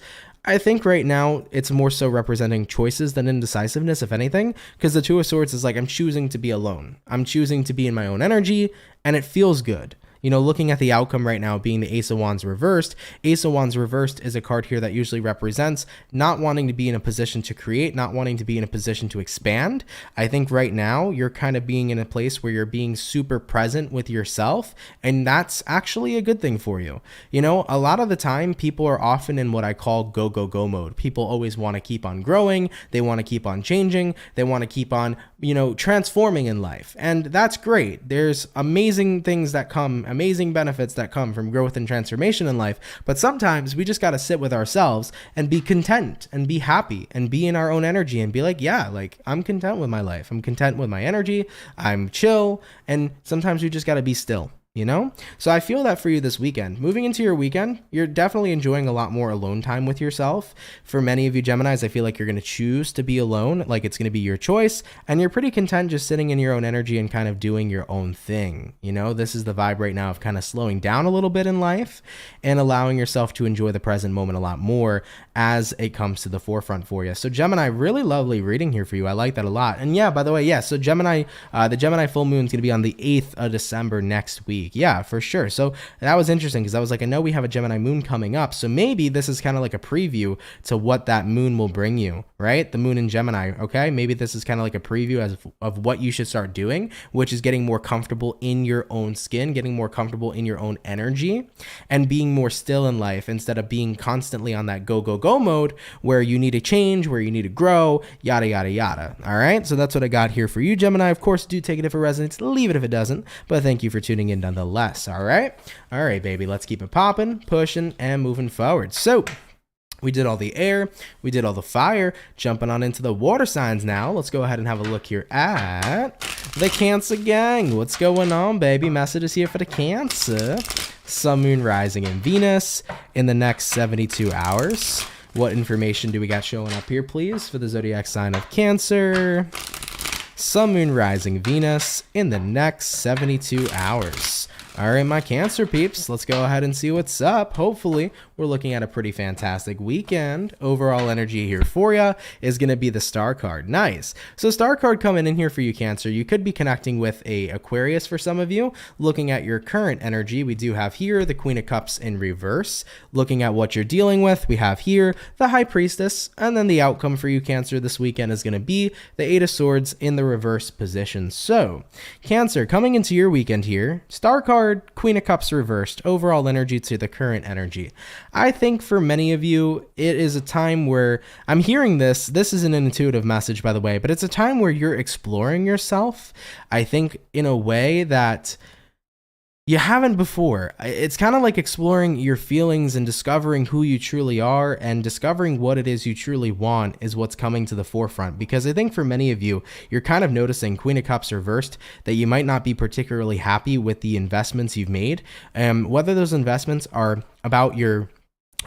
I think right now it's more so representing choices than indecisiveness, if anything, because the Two of Swords is like, I'm choosing to be alone. I'm choosing to be in my own energy, and it feels good. You know, looking at the outcome right now being the Ace of Wands reversed, Ace of Wands reversed is a card here that usually represents not wanting to be in a position to create, not wanting to be in a position to expand. I think right now you're kind of being in a place where you're being super present with yourself, and that's actually a good thing for you. You know, a lot of the time people are often in what I call go, go, go mode. People always want to keep on growing. They want to keep on changing. They want to keep on, you know, transforming in life. And that's great. There's amazing things that come, amazing benefits that come from growth and transformation in life. But sometimes we just got to sit with ourselves and be content and be happy and be in our own energy and be like, yeah, like I'm content with my life. I'm content with my energy. I'm chill. And sometimes we just got to be still. You know? So I feel that for you this weekend. Moving into your weekend, you're definitely enjoying a lot more alone time with yourself. For many of you Geminis, I feel like you're going to choose to be alone, like it's going to be your choice, and you're pretty content just sitting in your own energy and kind of doing your own thing. You know, this is the vibe right now of kind of slowing down a little bit in life and allowing yourself to enjoy the present moment a lot more as it comes to the forefront for you. So Gemini, really lovely reading here for you. I like that a lot. And yeah, by the way, yeah, so Gemini, the Gemini full moon is going to be on the 8th of December next week. Yeah, for sure. So that was interesting because I was like, I know we have a Gemini moon coming up. So maybe this is kind of like a preview to what that moon will bring you, right? The moon in Gemini. Okay. Maybe this is kind of like a preview of what you should start doing, which is getting more comfortable in your own skin, getting more comfortable in your own energy, and being more still in life instead of being constantly on that go, go, go mode where you need to change, where you need to grow, yada, yada, yada. All right. So that's what I got here for you, Gemini. Of course, do take it if it resonates, leave it if it doesn't, but thank you for tuning in nonetheless. All right, baby, let's keep it popping, pushing, and moving forward. So we did all the air, we did all the fire, jumping on into the water signs now. Let's go ahead and have a look here at the Cancer gang. What's going on, baby? Messages here for the Cancer. Sun, Moon, Rising, and Venus in the next 72 hours. What information do we got showing up here, please, for the zodiac sign of Cancer? Sun, Moon, Rising, Venus in the next 72 hours. All right, my Cancer peeps, let's go ahead and see what's up. Hopefully, we're looking at a pretty fantastic weekend. Overall energy here for you is going to be the Star card. Nice. So Star card coming in here for you, Cancer. You could be connecting with a Aquarius for some of you. Looking at your current energy, we do have here the Queen of Cups in reverse. Looking at what you're dealing with, we have here the High Priestess. And then the outcome for you, Cancer, this weekend is going to be the Eight of Swords in the reverse position. So, Cancer, coming into your weekend here, Star card, Queen of Cups reversed, overall energy to the current energy. I think for many of you, it is a time where I'm hearing this is an intuitive message, by the way, but it's a time where you're exploring yourself. I think in a way that you haven't before. It's kind of like exploring your feelings and discovering who you truly are and discovering what it is you truly want is what's coming to the forefront. Because I think for many of you, you're kind of noticing Queen of Cups reversed that you might not be particularly happy with the investments you've made. Whether those investments are about your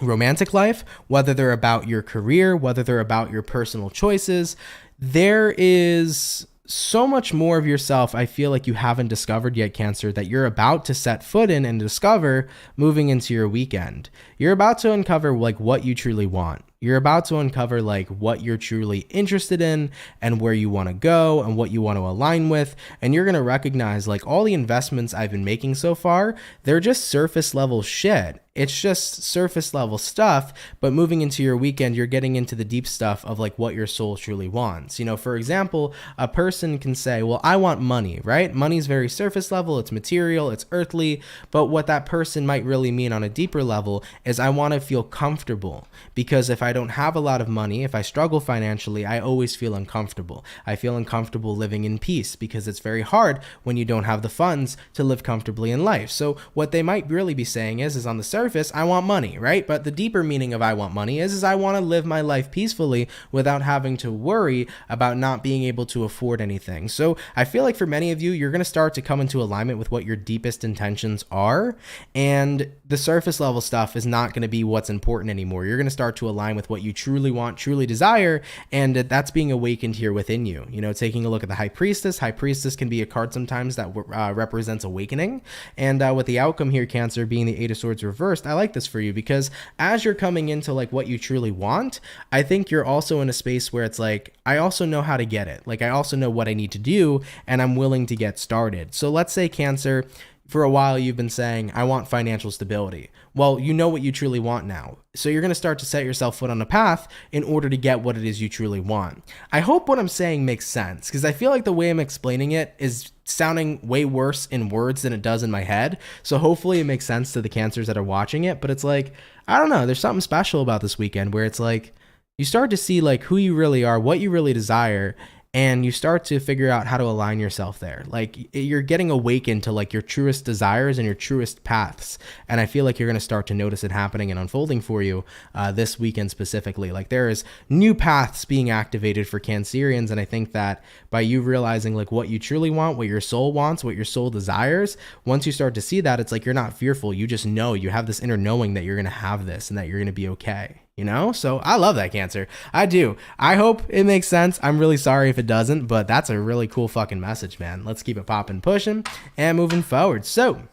romantic life, whether they're about your career, whether they're about your personal choices, there is so much more of yourself I feel like you haven't discovered yet, Cancer, that you're about to set foot in and discover moving into your weekend. You're about to uncover like what you truly want. You're about to uncover like what you're truly interested in and where you want to go and what you want to align with. And you're going to recognize like all the investments I've been making so far, they're just surface level shit. It's just surface level stuff, but moving into your weekend, you're getting into the deep stuff of like what your soul truly wants. You know, for example, a person can say, well, I want money, right? Money's very surface level. It's material, it's earthly. But what that person might really mean on a deeper level is I want to feel comfortable, because if I I don't have a lot of money, if I struggle financially, I always feel uncomfortable. I feel uncomfortable living in peace because it's very hard when you don't have the funds to live comfortably in life. So what they might really be saying is on the surface, I want money, right? But the deeper meaning of I want money is I want to live my life peacefully without having to worry about not being able to afford anything. So I feel like for many of you, you're going to start to come into alignment with what your deepest intentions are, and the surface level stuff is not going to be what's important anymore. You're going to start to align with what you truly want, truly desire, and that's being awakened here within you. You know, taking a look at the High Priestess. High Priestess can be a card sometimes that represents awakening, and with the outcome here, Cancer, being the Eight of Swords reversed, I like this for you because as you're coming into like what you truly want, I think you're also in a space where it's like, I also know how to get it. Like I also know what I need to do, and I'm willing to get started. So let's say, Cancer, for a while you've been saying, I want financial stability. Well, you know what you truly want now. So you're going to start to set yourself foot on a path in order to get what it is you truly want. I hope what I'm saying makes sense, because I feel like the way I'm explaining it is sounding way worse in words than it does in my head. So hopefully it makes sense to the Cancers that are watching it. But it's like, I don't know, there's something special about this weekend where it's like, you start to see like who you really are, what you really desire, and you start to figure out how to align yourself there. Like you're getting awakened to like your truest desires and your truest paths. And I feel like you're going to start to notice it happening and unfolding for you this weekend specifically. Like there is new paths being activated for Cancerians. And I think that by you realizing like what you truly want, what your soul wants, what your soul desires, once you start to see that, it's like you're not fearful. You just know, you have this inner knowing that you're going to have this and that you're going to be okay. You know, so I love that, Cancer. I do. I hope it makes sense. I'm really sorry if it doesn't, but that's a really cool fucking message, man. Let's keep it popping, pushing, and moving forward. So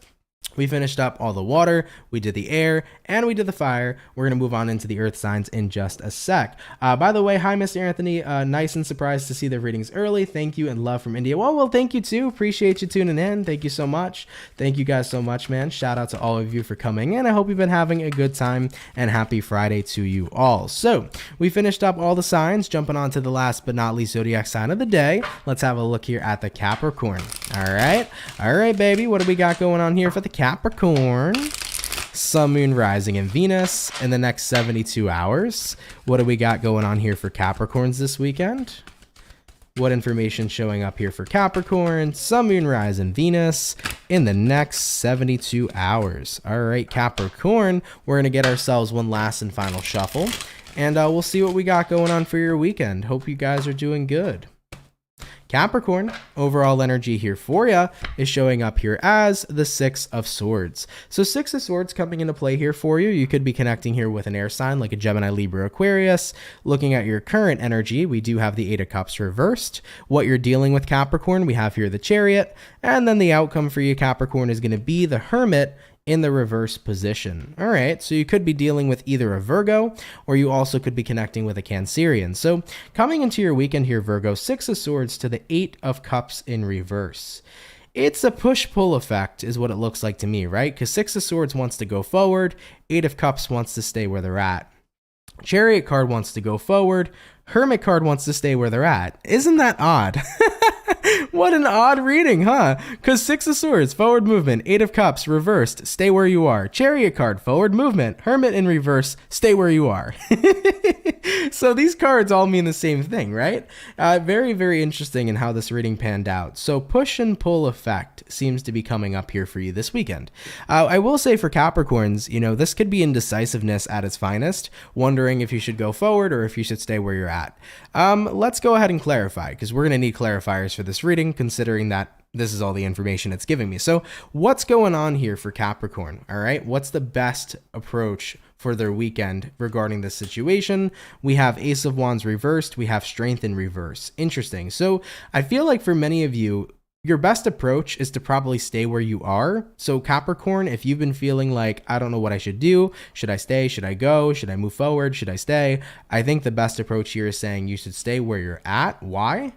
we finished up all the water, we did the air, and we did the fire. We're going to move on into the earth signs in just a sec. By the way, hi, Mr. Anthony. Nice and surprised to see the readings early. Thank you and love from India. Well, thank you too. Appreciate you tuning in. Thank you so much. Thank you guys so much, man. Shout out to all of you for coming in. I hope you've been having a good time, and happy Friday to you all. So we finished up all the signs, jumping on to the last but not least zodiac sign of the day. Let's have a look here at the Capricorn. All right, baby. What do we got going on here for the Capricorn? Sun, Moon, Rising, and Venus in the next 72 hours. What do we got going on here for Capricorns this weekend? What information showing up here for Capricorn, Sun, Moon, Rise, and Venus in the next 72 hours? All right, Capricorn, we're going to get ourselves one last and final shuffle, and we'll see what we got going on for your weekend. Hope you guys are doing good. Capricorn, overall energy here for you is showing up here as the Six of Swords. So Six of Swords coming into play here for you. You could be connecting here with an air sign like a Gemini, Libra, Aquarius. Looking at your current energy, we do have the Eight of Cups reversed. What you're dealing with, Capricorn, we have here the Chariot. And then the outcome for you, Capricorn, is going to be the Hermit in the reverse position. All right, so you could be dealing with either a Virgo, or you also could be connecting with a Cancerian. So coming into your weekend here, Virgo, Six of Swords to the Eight of Cups in reverse. It's a push-pull effect is what it looks like to me, right? Because Six of Swords wants to go forward, Eight of Cups wants to stay where they're at. Chariot card wants to go forward, Hermit card wants to stay where they're at. Isn't that odd? What an odd reading, huh? Because Six of Swords, forward movement, Eight of Cups, reversed, stay where you are. Chariot card, forward movement, Hermit in reverse, stay where you are. So these cards all mean the same thing, right? Very, very interesting in how this reading panned out. So push and pull effect seems to be coming up here for you this weekend. I will say for Capricorns, you know, this could be indecisiveness at its finest, wondering if you should go forward or if you should stay where you're at. Let's go ahead and clarify, because we're going to need clarifiers for this reading, considering that this is all the information it's giving me. So what's going on here for Capricorn? All right, what's the best approach for their weekend regarding this situation? We have Ace of Wands reversed. We have Strength in reverse. Interesting. So I feel like for many of you, your best approach is to probably stay where you are. So Capricorn, if you've been feeling like, I don't know what I should do, should I stay, should I go, should I move forward, should I stay? I think the best approach here is saying you should stay where you're at. Why?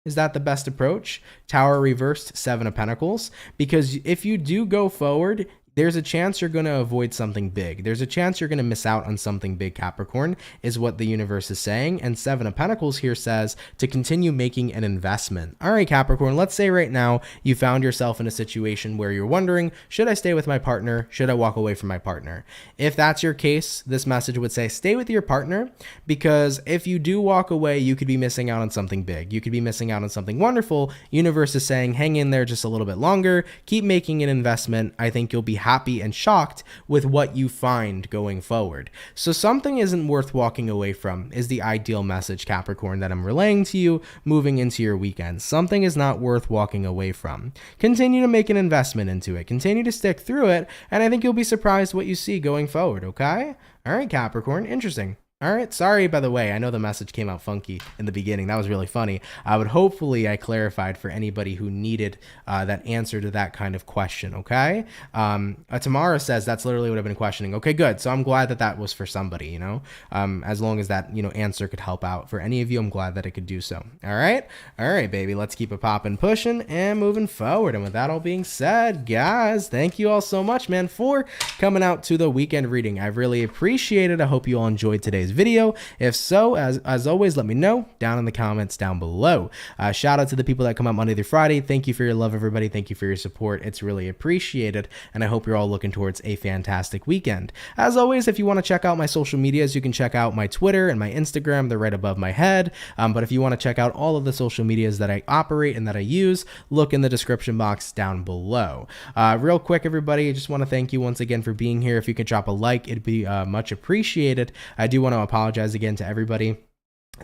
Is that the best approach? Tower reversed, Seven of Pentacles. Because if you do go forward, there's a chance you're going to avoid something big. There's a chance you're going to miss out on something big, Capricorn, is what the universe is saying. And Seven of Pentacles here says to continue making an investment. All right, Capricorn, let's say right now you found yourself in a situation where you're wondering, should I stay with my partner? Should I walk away from my partner? If that's your case, this message would say stay with your partner, because if you do walk away, you could be missing out on something big. You could be missing out on something wonderful. Universe is saying hang in there just a little bit longer, keep making an investment. I think you'll be happy and shocked with what you find going forward. So something isn't worth walking away from is the ideal message, Capricorn, that I'm relaying to you moving into your weekend. Something is not worth walking away from. Continue to make an investment into it. Continue to stick through it, and I think you'll be surprised what you see going forward, okay? All right, Capricorn, interesting. All right, sorry, by the way, I know the message came out funky in the beginning. That was really funny. Hopefully I clarified for anybody who needed that answer to that kind of question, okay? Tamara says that's literally what I've been questioning. Okay, good. So I'm glad that that was for somebody, you know? As long as that, answer could help out for any of you, I'm glad that it could do so. All right, baby, let's keep it popping, pushing, and moving forward. And with that all being said, guys, thank you all so much, man, for coming out to the weekend reading. I really appreciate it. I hope you all enjoyed today's video. If so, as always, let me know down in the comments down below. Shout out to the people that come out Monday through Friday. Thank you for your love, everybody. Thank you for your support. It's really appreciated, and I hope you're all looking towards a fantastic weekend. As always, if you want to check out my social medias, you can check out my Twitter and my Instagram. They're right above my head. But if you want to check out all of the social medias that I operate and that I use, look in the description box down below. Real quick, everybody, I just want to thank you once again for being here. If you could drop a like, it'd be much appreciated. I do want to apologize again to everybody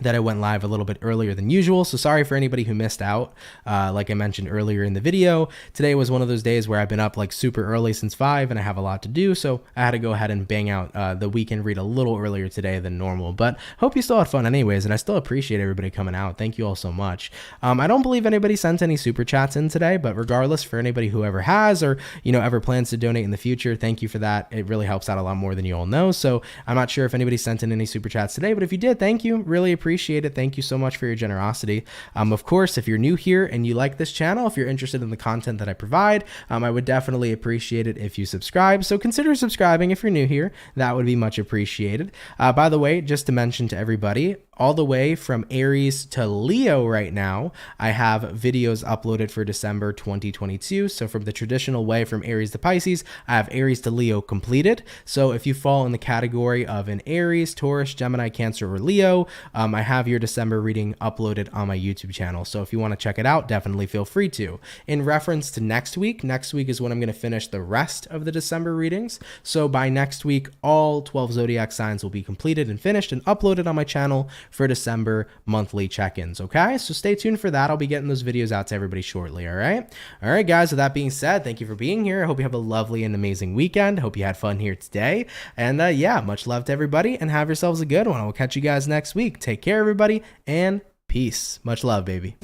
that I went live a little bit earlier than usual. So sorry for anybody who missed out. Like I mentioned earlier in the video, today was one of those days where I've been up like super early since 5 and I have a lot to do. So I had to go ahead and bang out the weekend read a little earlier today than normal, but hope you still had fun anyways. And I still appreciate everybody coming out. Thank you all so much. I don't believe anybody sent any super chats in today, but regardless, for anybody who ever has, or, ever plans to donate in the future, thank you for that. It really helps out a lot more than you all know. So I'm not sure if anybody sent in any super chats today, but if you did, thank you. Really appreciate it. Thank you so much for your generosity. Of course, if you're new here and you like this channel, if you're interested in the content that I provide, I would definitely appreciate it if you subscribe. So consider subscribing if you're new here. That would be much appreciated. By the way, just to mention to everybody, all the way from Aries to Leo right now, I have videos uploaded for December 2022. So from the traditional way from Aries to Pisces, I have Aries to Leo completed. So if you fall in the category of an Aries, Taurus, Gemini, Cancer, or Leo, I have your December reading uploaded on my YouTube channel. So if you want to check it out, definitely feel free to. In reference to next week is when I'm going to finish the rest of the December readings. So by next week, all 12 zodiac signs will be completed and finished and uploaded on my channel for December monthly check-ins. Okay, so stay tuned for that. I'll be getting those videos out to everybody shortly. All right, guys, with that being said, thank you for being here. I hope you have a lovely and amazing weekend. Hope you had fun here today, and yeah, much love to everybody, and have yourselves a good one. I will catch you guys next week. Take care, everybody, and peace. Much love, baby.